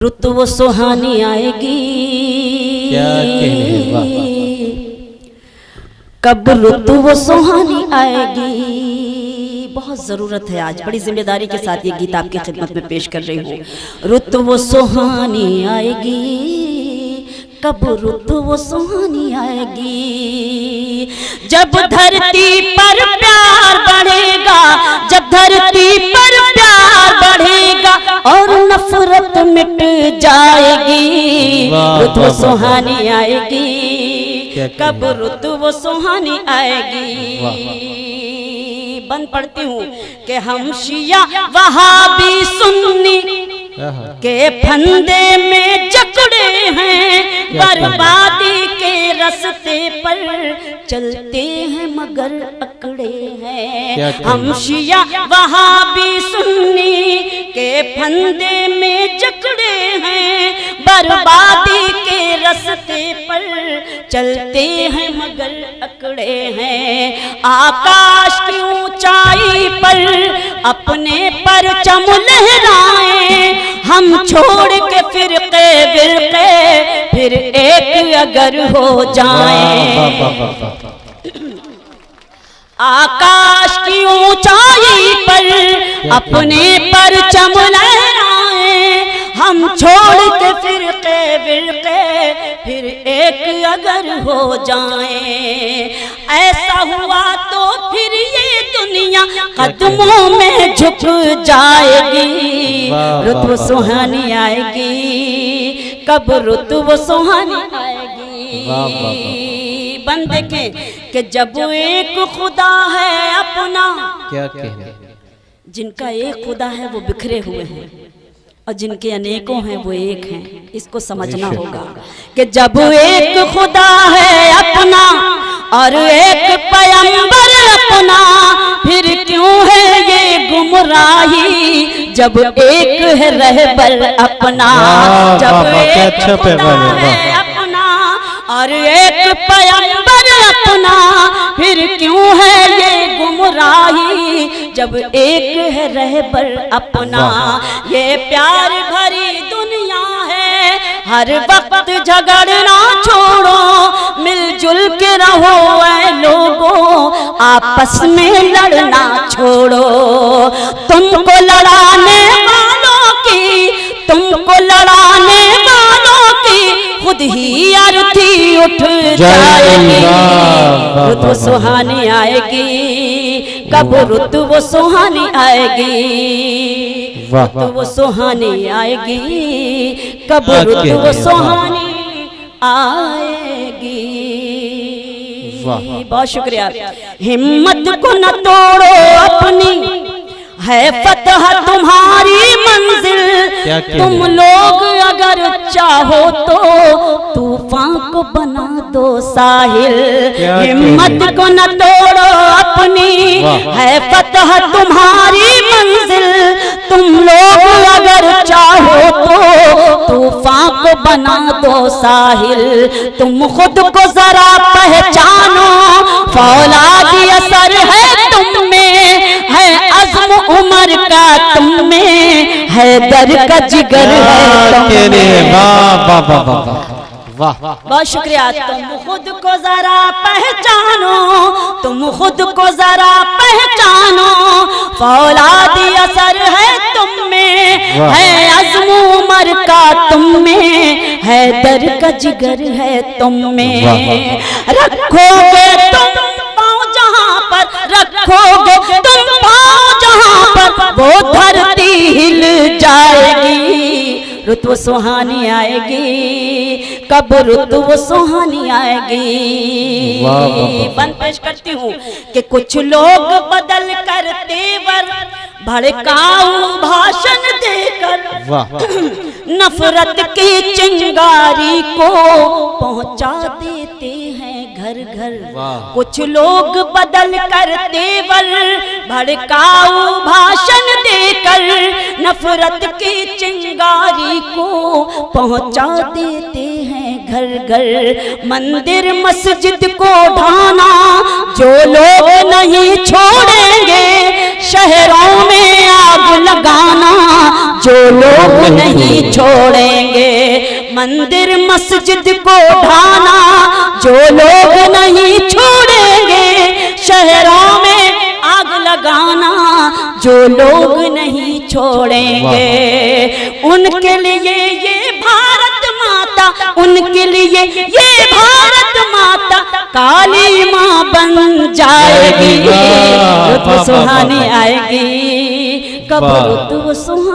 रुतु वो सुहानी आएगी, क्या कहने, वाह कब रुतु वो सुहानी आएगी। बहुत ज़रूरत है, आज बड़ी जिम्मेदारी के साथ ये गीत आपकी खिदमत में पेश कर रही हूँ। रुतु वो सुहानी आएगी, कब रुतु वो सुहानी आएगी। जब धरती पर प्यार बढ़ेगा, जब धरती पर प्यार बढ़ेगा और नफरत मिट जाएगी। रुतु वो सुहानी आएगी, कब रुतु वो सुहानी आएगी। बंद पढ़ती हूँ कि हम शिया वहाबी सुन्नी के फंदे में जकड़े हैं, बर्बादी के रास्ते पर चलते हैं मगर अकड़े हैं। हम शिया वहाबी सुन्नी के फंदे में जकड़े हैं, बर्बादी के रास्ते पर चलते हैं मगर अकड़े हैं। आकाश की ऊंचाई पर अपने परचम लहराएं, हम छोड़ के फिरके विरके फिर एक अगर हो जाएं। आकाश की ऊंचाई पर अपने परचम लहराएं, हम छोड़ के फिरके विरके फिर एक अगर हो जाएं। ऐसा हुआ तो फिर ये दुनिया कदमों में झुक जाएगी। रुतु सुहानी आएगी, कब रुतु वो सुहानी आएगी। बंद देखें कि जब एक खुदा है अपना, क्या कहने, जिनका एक खुदा है वो बिखरे हुए हैं और जिनके अनेकों हैं वो एक हैं। इसको समझना होगा कि जब एक खुदा है अपना और एक पैगंबर अपना, फिर क्यों है ये गुमराही। जब एक है रहबर अपना, जब एक खुदा है अपना और एक पैगंबर अपना, फिर क्यों है ये गुमराही। जब एक है रहबर अपना, ये प्यार भरी दुनिया है, हर वक्त झगड़ना छोड़ो, मिलजुल के रहो ऐ लोगों, आपस में लड़ना छोड़ो। तुमको लड़ाने वालों की, तुमको लड़ाने वालों की खुद ही अर्थी उठ जाएगी। रुतु सुहानी आएगी, कब रुतु वो सुहानी आएगी। रुतु वो सुहानी आएगी, कब रुतु वो सुहानी आएगी। बहुत शुक्रिया। हिम्मत को न तोड़ो अपनी, है फतह तुम्हारी मंजिल। तुम लोग अगर चाहो तो तूफान को बना दो साहिल। हिम्मत को न तोड़ो अपनी, है फतह तुम्हारी मंजिल। तुम लोग अगर चाहो तो तूफान को बना दो साहिल। तुम खुद को जरा पहचानो, फौलादी असर है तुम में, है अज़्म उमर का तुम में, है दर का जिगर है तुम में। वाह, बहुत शुक्रिया। तुम खुद को जरा पहचानो, तुम खुद को जरा पहचानो, फौलादी असर है तुम में, है अज़्म उमर का तुम में, है दर का जिगर है तुम में। रखोगे तुम पाँव जहाँ पर, रखोगे तुम पाँव जहाँ पर, वो धरती हिल जाएगी। रुतु सुहानी आएगी, कब रुतु वो सुहानी आएगी। बंद पेश करती हूँ कि कुछ लोग बदल कर तेवर, भड़काऊ भाषण देकर नफरत की चिंगारी को पहुंचा देते हैं घर घर। कुछ लोग बदल कर तेवर, भड़काऊ भाषण देकर नफरत की चिंगारी को पहुंचा देते हैं घर घर। मंदिर मस्जिद को ढाना जो लोग नहीं छोड़ेंगे, शहरों में आग लगाना जो लोग नहीं छोड़ेंगे, मंदिर मस्जिद को ढाना जो लोग नहीं छोड़ेंगे, शहरों में आग लगाना जो लोग नहीं छोड़ेंगे। उनके लिए ये भारत माता, उनके लिए ये भारत माता काली माँ बन जाएगी, रुत सुहानी आएगी, कब रुत सुहानी